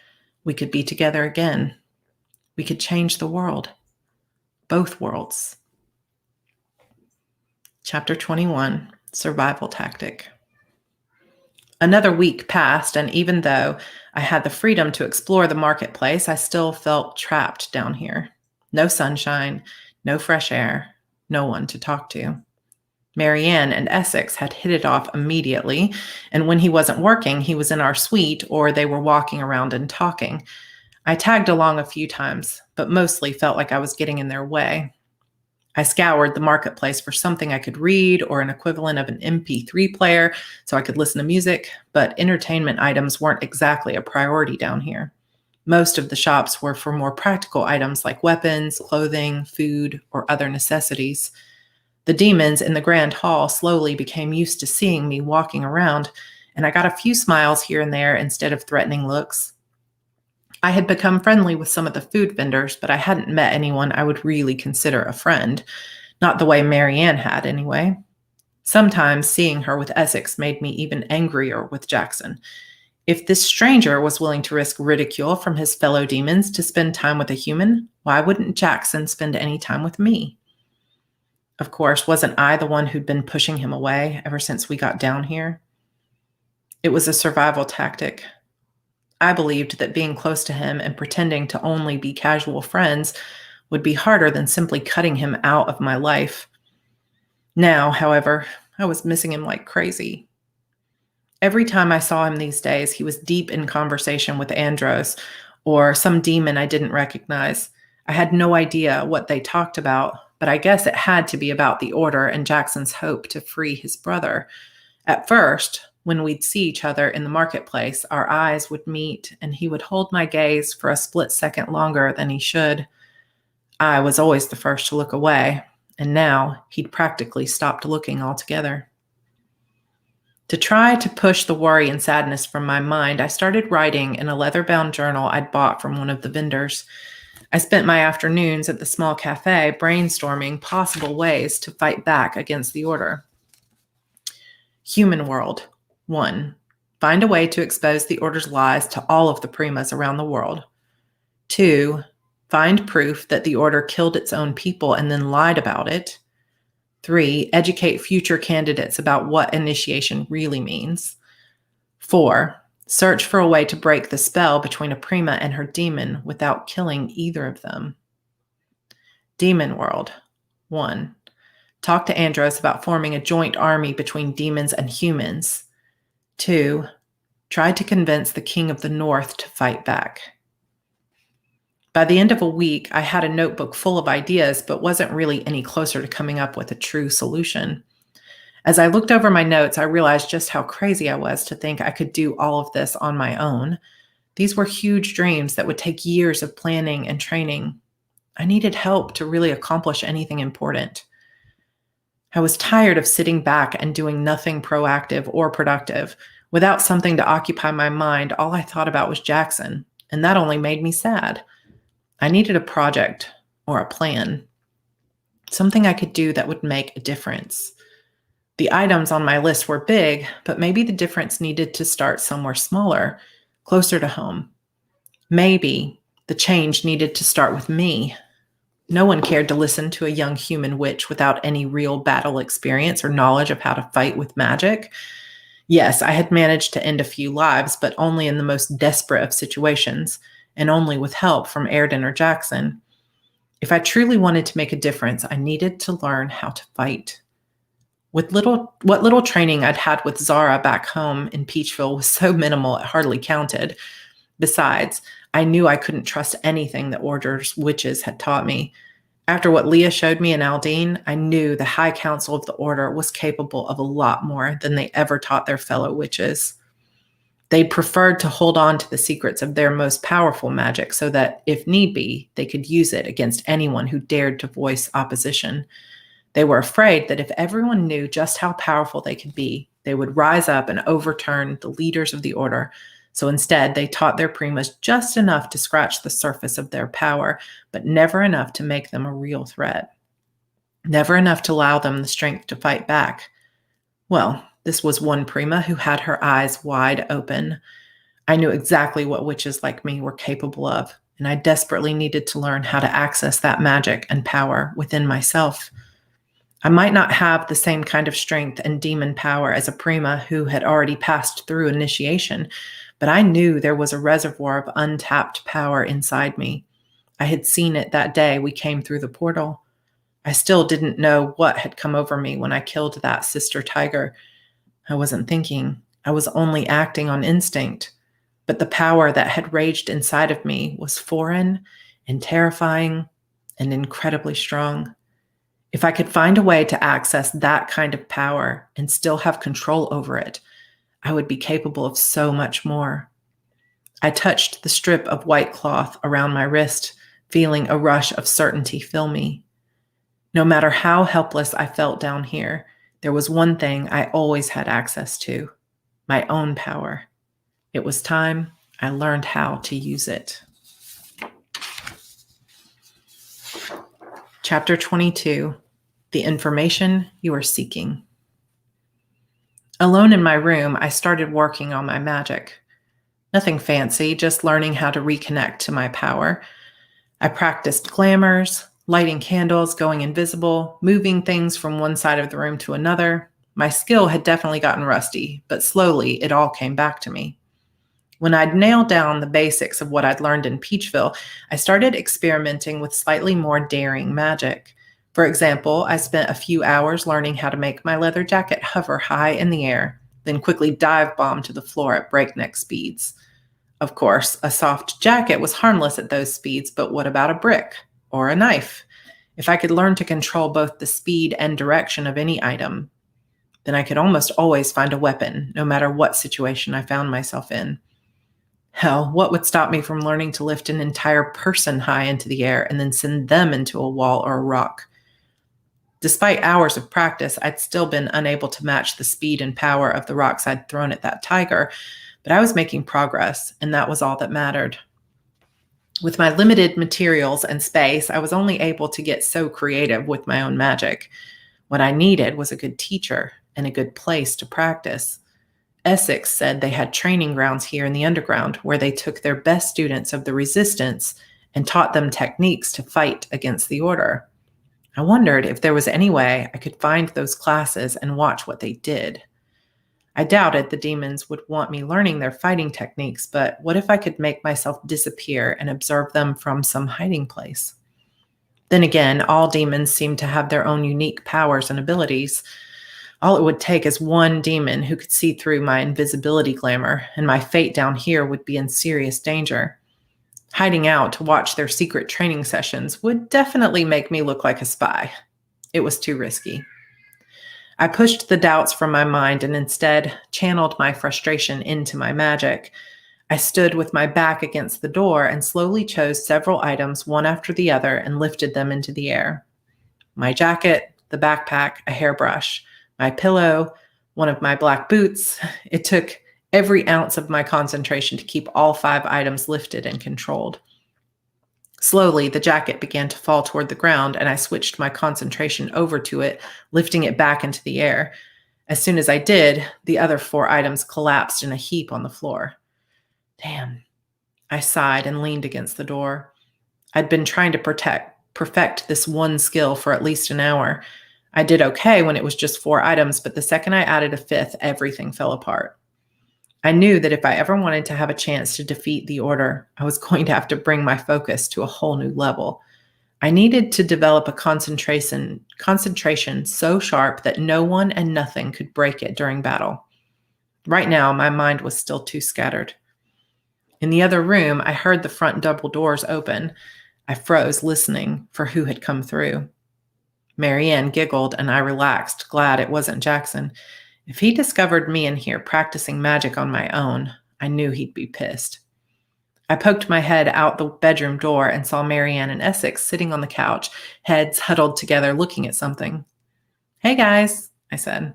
we could be together again. We could change the world. Both worlds. Chapter 21, Survival Tactic. Another week passed, and even though I had the freedom to explore the marketplace, I still felt trapped down here. No sunshine, no fresh air, no one to talk to. Marianne and Essex had hit it off immediately, and when he wasn't working, he was in our suite or they were walking around and talking. I tagged along a few times, but mostly felt like I was getting in their way. I scoured the marketplace for something I could read or an equivalent of an MP3 player so I could listen to music, but entertainment items weren't exactly a priority down here. Most of the shops were for more practical items like weapons, clothing, food, or other necessities. The demons in the grand hall slowly became used to seeing me walking around, and I got a few smiles here and there instead of threatening looks. I had become friendly with some of the food vendors, but I hadn't met anyone I would really consider a friend. Not the way Marianne had, anyway. Sometimes seeing her with Essex made me even angrier with Jackson. If this stranger was willing to risk ridicule from his fellow demons to spend time with a human, why wouldn't Jackson spend any time with me? Of course, wasn't I the one who'd been pushing him away ever since we got down here? It was a survival tactic. I believed that being close to him and pretending to only be casual friends would be harder than simply cutting him out of my life. Now, however, I was missing him like crazy. Every time I saw him these days, he was deep in conversation with Andros or some demon I didn't recognize. I had no idea what they talked about, but I guess it had to be about the Order and Jackson's hope to free his brother. At first, when we'd see each other in the marketplace, our eyes would meet and he would hold my gaze for a split second longer than he should. I was always the first to look away, and now he'd practically stopped looking altogether. To try to push the worry and sadness from my mind, I started writing in a leather-bound journal I'd bought from one of the vendors. I spent my afternoons at the small cafe brainstorming possible ways to fight back against the Order. Human world. 1. Find a way to expose the Order's lies to all of the primas around the world. 2. Find proof that the Order killed its own people and then lied about it. 3. Educate future candidates about what initiation really means. 4. Search for a way to break the spell between a prima and her demon without killing either of them. Demon world. 1. Talk to Andros about forming a joint army between demons and humans. 2. Try to convince the King of the North to fight back. By the end of a week, I had a notebook full of ideas, but wasn't really any closer to coming up with a true solution. As I looked over my notes, I realized just how crazy I was to think I could do all of this on my own. These were huge dreams that would take years of planning and training. I needed help to really accomplish anything important. I was tired of sitting back and doing nothing proactive or productive. Without something to occupy my mind, all I thought about was Jackson, and that only made me sad. I needed a project or a plan, something I could do that would make a difference. The items on my list were big, but maybe the difference needed to start somewhere smaller, closer to home. Maybe the change needed to start with me. No one cared to listen to a young human witch without any real battle experience or knowledge of how to fight with magic. Yes, I had managed to end a few lives, but only in the most desperate of situations, and only with help from Airden or Jackson. If I truly wanted to make a difference, I needed to learn how to fight. What little training I'd had with Zara back home in Peachville was so minimal it hardly counted. Besides, I knew I couldn't trust anything the Order's witches had taught me. After what Leah showed me in Aldine, I knew the High Council of the Order was capable of a lot more than they ever taught their fellow witches. They preferred to hold on to the secrets of their most powerful magic so that, if need be, they could use it against anyone who dared to voice opposition. They were afraid that if everyone knew just how powerful they could be, they would rise up and overturn the leaders of the Order. So instead, they taught their primas just enough to scratch the surface of their power, but never enough to make them a real threat. Never enough to allow them the strength to fight back. Well, this was one prima who had her eyes wide open. I knew exactly what witches like me were capable of, and I desperately needed to learn how to access that magic and power within myself. I might not have the same kind of strength and demon power as a prima who had already passed through initiation, but I knew there was a reservoir of untapped power inside me. I had seen it that day we came through the portal. I still didn't know what had come over me when I killed that sister tiger. I wasn't thinking. I was only acting on instinct. But the power that had raged inside of me was foreign and terrifying and incredibly strong. If I could find a way to access that kind of power and still have control over it, I would be capable of so much more. I touched the strip of white cloth around my wrist, feeling a rush of certainty fill me. No matter how helpless I felt down here, there was one thing I always had access to: my own power. It was time I learned how to use it. Chapter 22, The Information You Are Seeking. Alone in my room, I started working on my magic. Nothing fancy, just learning how to reconnect to my power. I practiced glamours, lighting candles, going invisible, moving things from one side of the room to another. My skill had definitely gotten rusty, but slowly it all came back to me. When I'd nailed down the basics of what I'd learned in Peachville, I started experimenting with slightly more daring magic. For example, I spent a few hours learning how to make my leather jacket hover high in the air, then quickly dive bomb to the floor at breakneck speeds. Of course, a soft jacket was harmless at those speeds, but what about a brick or a knife? If I could learn to control both the speed and direction of any item, then I could almost always find a weapon, no matter what situation I found myself in. Hell, what would stop me from learning to lift an entire person high into the air and then send them into a wall or a rock? Despite hours of practice, I'd still been unable to match the speed and power of the rocks I'd thrown at that tiger, but I was making progress, and that was all that mattered. With my limited materials and space, I was only able to get so creative with my own magic. What I needed was a good teacher and a good place to practice. Essex said they had training grounds here in the underground where they took their best students of the resistance and taught them techniques to fight against the order. I wondered if there was any way I could find those classes and watch what they did. I doubted the demons would want me learning their fighting techniques, but what if I could make myself disappear and observe them from some hiding place? Then again, all demons seem to have their own unique powers and abilities. All it would take is one demon who could see through my invisibility glamour, and my fate down here would be in serious danger. Hiding out to watch their secret training sessions would definitely make me look like a spy. It was too risky. I pushed the doubts from my mind and instead channeled my frustration into my magic. I stood with my back against the door and slowly chose several items one after the other and lifted them into the air. My jacket, the backpack, a hairbrush, my pillow, one of my black boots. It took every ounce of my concentration to keep all 5 items lifted and controlled. Slowly, the jacket began to fall toward the ground, and I switched my concentration over to it, lifting it back into the air. As soon as I did, the other 4 items collapsed in a heap on the floor. Damn. I sighed and leaned against the door. I'd been trying to perfect this one skill for at least an hour. I did okay when it was just 4 items, but the second I added a 5th, everything fell apart. I knew that if I ever wanted to have a chance to defeat the order, I was going to have to bring my focus to a whole new level. I needed to develop a concentration so sharp that no one and nothing could break it during battle. Right now, my mind was still too scattered. In the other room, I heard the front double doors open. I froze, listening for who had come through. Marianne giggled, and I relaxed, glad it wasn't Jackson. If he discovered me in here practicing magic on my own, I knew he'd be pissed. I poked my head out the bedroom door and saw Marianne and Essex sitting on the couch, heads huddled together looking at something. "Hey guys," I said.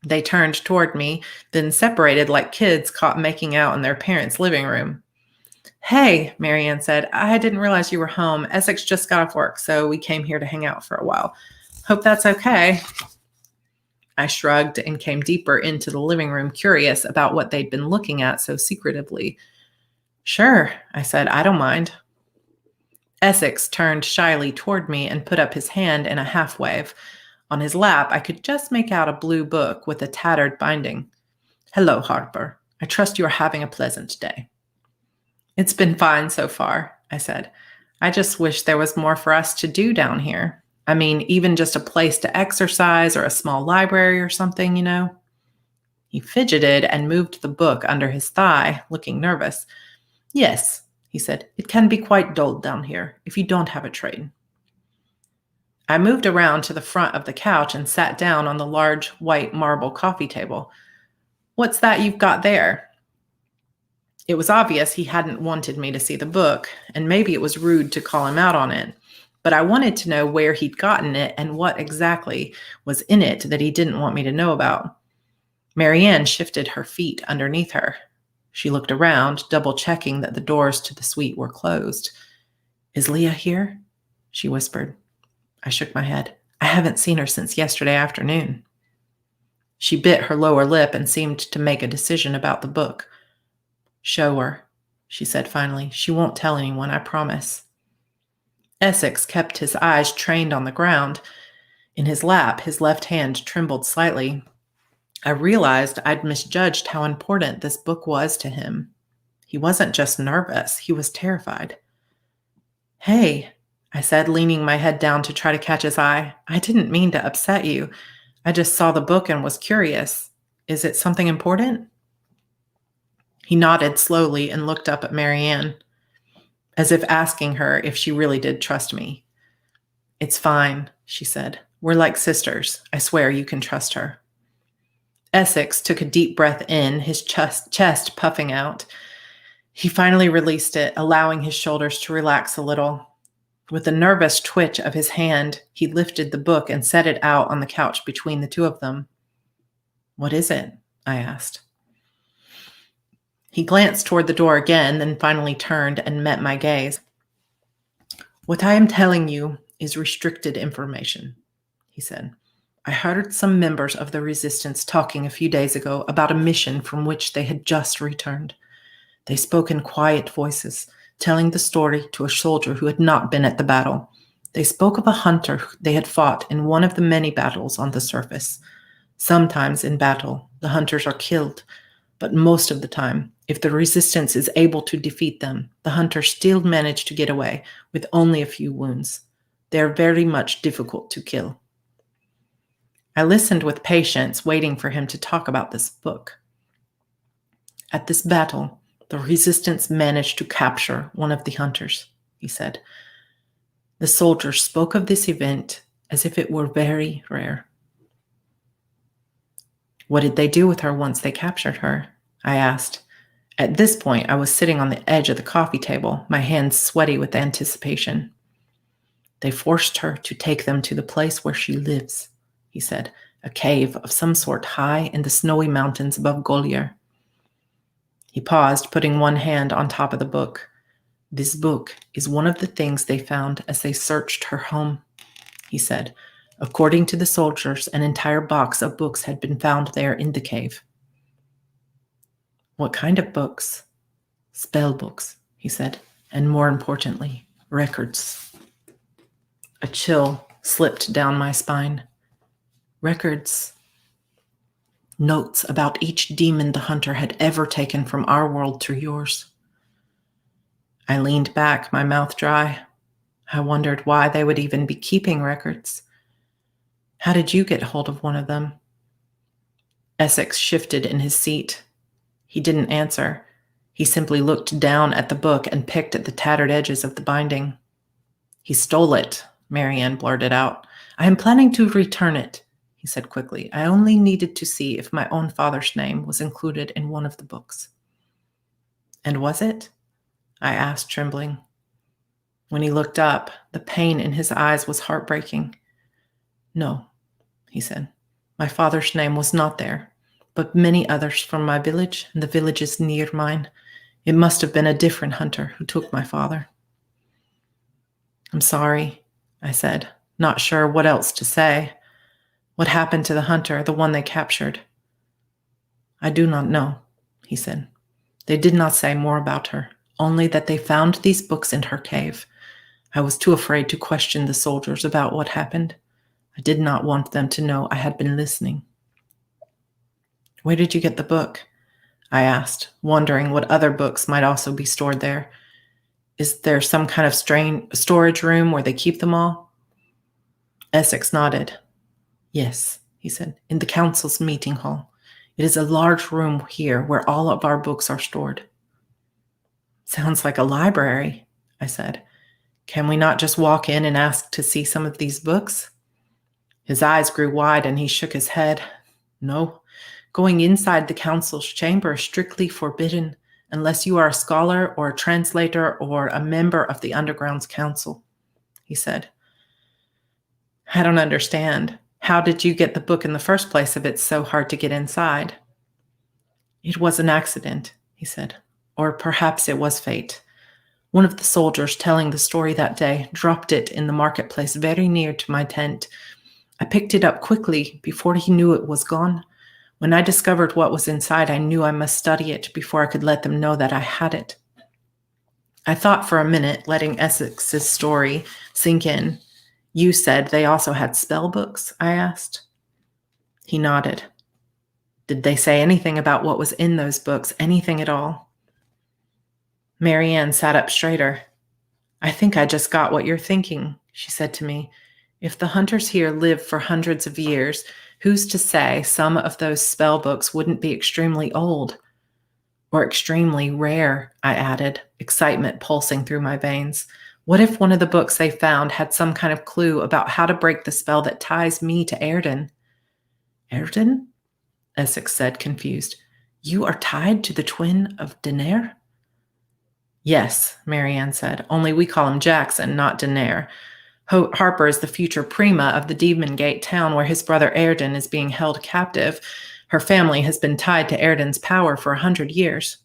They turned toward me, then separated like kids caught making out in their parents' living room. "Hey," Marianne said, "I didn't realize you were home. Essex just got off work, so we came here to hang out for a while. Hope that's okay." I shrugged and came deeper into the living room, curious about what they'd been looking at so secretively. "Sure," I said, "I don't mind." Essex turned shyly toward me and put up his hand in a half wave. On his lap, I could just make out a blue book with a tattered binding. "Hello, Harper. I trust you are having a pleasant day." "It's been fine so far," I said. "I just wish there was more for us to do down here. I mean, even just a place to exercise or a small library or something, you know." He fidgeted and moved the book under his thigh, looking nervous. "Yes," he said, "it can be quite dull down here if you don't have a trade." I moved around to the front of the couch and sat down on the large white marble coffee table. "What's that you've got there?" It was obvious he hadn't wanted me to see the book, and maybe it was rude to call him out on it. But I wanted to know where he'd gotten it and what exactly was in it that he didn't want me to know about. Marianne shifted her feet underneath her. She looked around, double-checking that the doors to the suite were closed. "Is Leah here?" she whispered. I shook my head. "I haven't seen her since yesterday afternoon." She bit her lower lip and seemed to make a decision about the book. "Show her," she said finally. "She won't tell anyone, I promise." Essex kept his eyes trained on the ground. In his lap, his left hand trembled slightly. I realized I'd misjudged how important this book was to him. He wasn't just nervous, he was terrified. "Hey," I said, leaning my head down to try to catch his eye. "I didn't mean to upset you. I just saw the book and was curious. Is it something important?" He nodded slowly and looked up at Marianne, as if asking her if she really did trust me. "It's fine," she said. "We're like sisters. I swear you can trust her." Essex took a deep breath in, his chest puffing out. He finally released it, allowing his shoulders to relax a little. With a nervous twitch of his hand, he lifted the book and set it out on the couch between the two of them. "What is it?" I asked. He glanced toward the door again, then finally turned and met my gaze. "What I am telling you is restricted information," he said. "I heard some members of the resistance talking a few days ago about a mission from which they had just returned. They spoke in quiet voices, telling the story to a soldier who had not been at the battle. They spoke of a hunter they had fought in one of the many battles on the surface. Sometimes in battle, the hunters are killed, but most of the time, if the resistance is able to defeat them, the hunters still manage to get away with only a few wounds. They are very much difficult to kill." I listened with patience, waiting for him to talk about this book. "At this battle, the resistance managed to capture one of the hunters," he said. "The soldiers spoke of this event as if it were very rare." "What did they do with her once they captured her?" I asked. At this point, I was sitting on the edge of the coffee table, my hands sweaty with anticipation. "They forced her to take them to the place where she lives," he said, "a cave of some sort high in the snowy mountains above Golier." He paused, putting one hand on top of the book. "This book is one of the things they found as they searched her home," he said. "According to the soldiers, an entire box of books had been found there in the cave." "What kind of books?" "Spell books," he said, "and more importantly, records." A chill slipped down my spine. "Records." "Notes about each demon the hunter had ever taken from our world to yours." I leaned back, my mouth dry. I wondered why they would even be keeping records. "How did you get hold of one of them?" Essex shifted in his seat. He didn't answer. He simply looked down at the book and picked at the tattered edges of the binding. "He stole it," Marianne blurted out. "I am planning to return it," he said quickly. "I only needed to see if my own father's name was included in one of the books." "And was it?" I asked, trembling. When he looked up, the pain in his eyes was heartbreaking. "No," he said. "My father's name was not there, but many others from my village and the villages near mine. It must have been a different hunter who took my father." "I'm sorry," I said, not sure what else to say. "What happened to the hunter, the one they captured?" "I do not know," he said. "They did not say more about her, only that they found these books in her cave. I was too afraid to question the soldiers about what happened. I did not want them to know I had been listening." "Where did you get the book?" I asked, wondering what other books might also be stored there. "Is there some kind of storage room where they keep them all?" Essex nodded. "Yes," he said, "in the council's meeting hall. It is a large room here where all of our books are stored." "Sounds like a library," I said. Can we not just walk in and ask to see some of these books? His eyes grew wide and he shook his head. No, going inside the council's chamber is strictly forbidden unless you are a scholar or a translator or a member of the Underground's council, he said. I don't understand. How did you get the book in the first place if it's so hard to get inside? It was an accident, he said. Or perhaps it was fate. One of the soldiers telling the story that day dropped it in the marketplace very near to my tent. I picked it up quickly before he knew it was gone. When I discovered what was inside, I knew I must study it before I could let them know that I had it. I thought for a minute, letting Essex's story sink in. You said they also had spell books, I asked. He nodded. Did they say anything about what was in those books, anything at all? Marianne sat up straighter. I think I just got what you're thinking, she said to me. If the hunters here lived for hundreds of years, who's to say some of those spell books wouldn't be extremely old? Or extremely rare, I added, excitement pulsing through my veins. What if one of the books they found had some kind of clue about how to break the spell that ties me to Erden? Erden? Essex said, confused. You are tied to the twin of Denair? Yes, Marianne said, only we call him Jackson, not Denair. Harper is the future prima of the Demon Gate town where his brother Erden is being held captive. Her family has been tied to Erden's power for 100 years.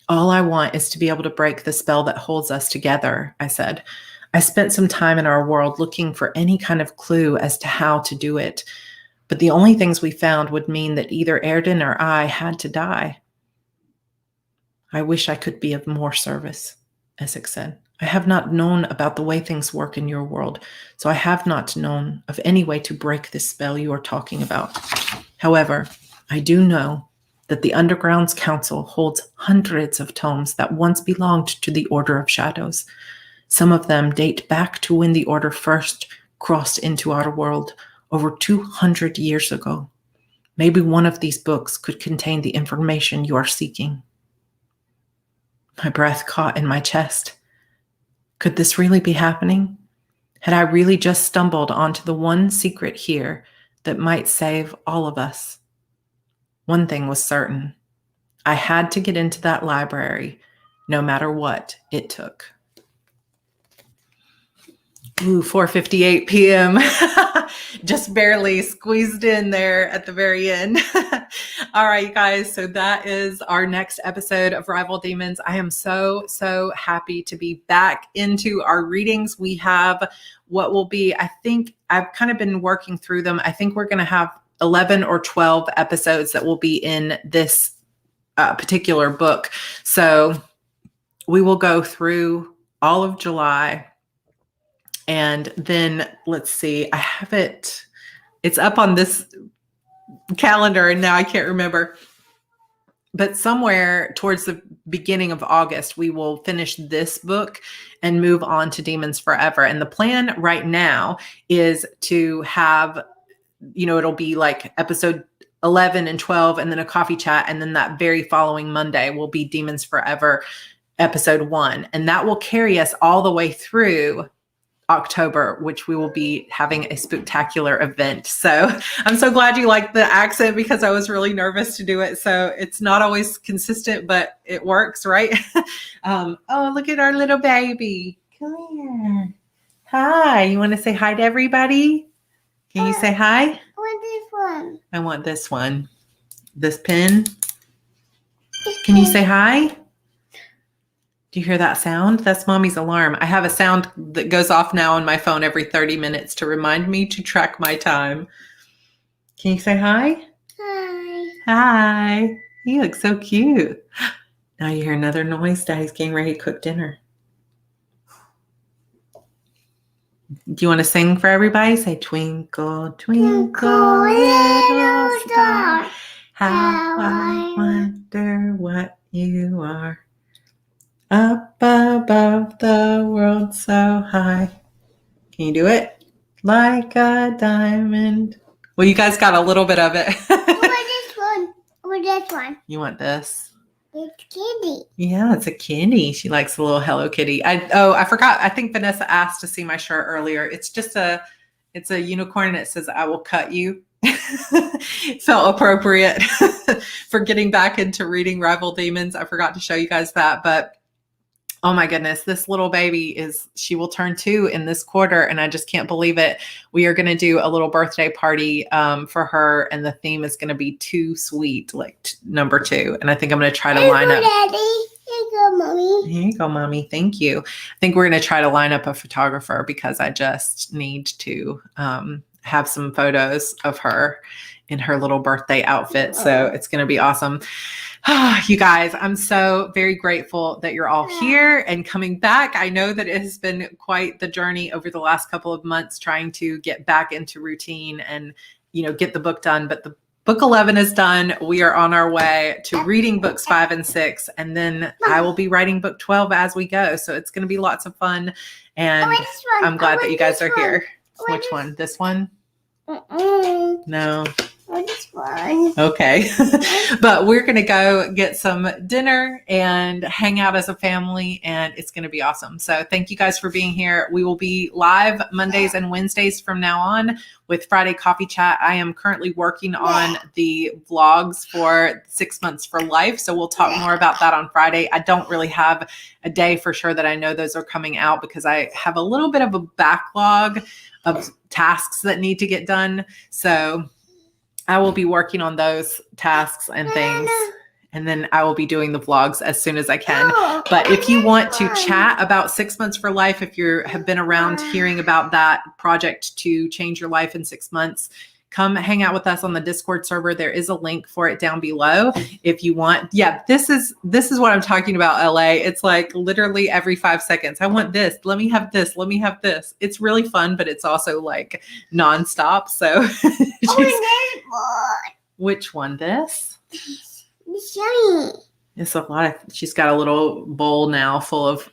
All I want is to be able to break the spell that holds us together, I said. I spent some time in our world looking for any kind of clue as to how to do it, but the only things we found would mean that either Erden or I had to die. I wish I could be of more service, Essex said. I have not known about the way things work in your world, so I have not known of any way to break this spell you are talking about. However, I do know that the Underground's council holds hundreds of tomes that once belonged to the Order of Shadows. Some of them date back to when the Order first crossed into our world over 200 years ago. Maybe one of these books could contain the information you are seeking. My breath caught in my chest. Could this really be happening? Had I really just stumbled onto the one secret here that might save all of us? One thing was certain. I had to get into that library, no matter what it took. Ooh, 4:58 p.m. Just barely squeezed in there at the very end. All right, you guys. So that is our next episode of Rival Demons. I am so happy to be back into our readings. We have what will be, I think I've kind of been working through them. I think we're going to have 11 or 12 episodes that will be in this particular book. So we will go through all of July. And then let's see, I have it's up on this calendar and now I can't remember. But somewhere towards the beginning of August, we will finish this book and move on to Demons Forever. And the plan right now is to have, it'll be like episode 11 and 12 and then a coffee chat. And then that very following Monday will be Demons Forever episode 1. And that will carry us all the way through October, which we will be having a spooktacular event. So I'm so glad you liked the accent because I was really nervous to do it. So it's not always consistent, but it works, right? Oh, look at our little baby. Come here. Hi. You want to say hi to everybody? Can you say hi? I want this one. I want this one. This pen. Can you say hi? Do you hear that sound? That's Mommy's alarm. I have a sound that goes off now on my phone every 30 minutes to remind me to track my time. Can you say hi? Hi. Hi. You look so cute. Now you hear another noise. Daddy's getting ready to cook dinner. Do you want to sing for everybody? Say, twinkle, twinkle, little star, how I wonder what you are. Up above the world so high. Can you do it? Like a diamond. Well, you guys got a little bit of it. I want this one. I want this one. You want this? It's kitty. Yeah, it's a kitty. She likes a little Hello Kitty. I forgot. I think Vanessa asked to see my shirt earlier. It's a unicorn and it says, "I will cut you." It felt appropriate for getting back into reading Rival Demons. I forgot to show you guys that, but oh my goodness, this little baby she will turn 2 in this quarter, and I just can't believe it. We are going to do a little birthday party for her, and the theme is going to be Too Sweet, like number 2. And I think I'm going to try to line up. Daddy. Here you go, Mommy. Here you go, Mommy. Thank you. I think we're going to try to line up a photographer because I just need to have some photos of her in her little birthday outfit. So it's going to be awesome. You guys, I'm so very grateful that you're all here and coming back. I know that it has been quite the journey over the last couple of months trying to get back into routine and, get the book done. But the book 11 is done. We are on our way to reading books 5 and 6. And then I will be writing book 12 as we go. So it's going to be lots of fun. And I'm glad that you guys are here. Which one? This one? No. This one. Okay. But we're going to go get some dinner and hang out as a family, and it's going to be awesome. So thank you guys for being here. We will be live Mondays and Wednesdays from now on with Friday Coffee Chat. I am currently working on the vlogs for 6 Months for Life. So we'll talk more about that on Friday. I don't really have a day for sure that I know those are coming out because I have a little bit of a backlog of tasks that need to get done. So I will be working on those tasks and things, and then I will be doing the vlogs as soon as I can. But if you want to chat about 6 Months for Life, if you have been around hearing about that project to change your life in 6 months, come hang out with us on the Discord server. There is a link for it down below if you want. Yeah, this is what I'm talking about, LA. It's like literally every 5 seconds. I want this. Let me have this. Let me have this. It's really fun, but it's also like nonstop. So which one? This? Shiny. It's a lot of, she's got a little bowl now full of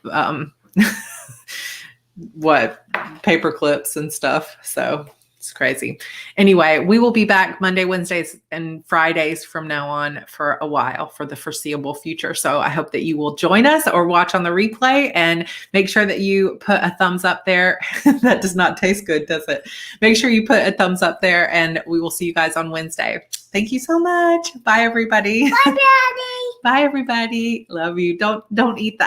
paper clips and stuff. So it's crazy. Anyway, we will be back Monday, Wednesdays, and Fridays from now on for a while, for the foreseeable future. So I hope that you will join us or watch on the replay, and make sure that you put a thumbs up there. That does not taste good, does it? Make sure you put a thumbs up there, and we will see you guys on Wednesday. Thank you so much. Bye, everybody. Bye, Daddy. Bye, everybody. Love you. Don't eat that.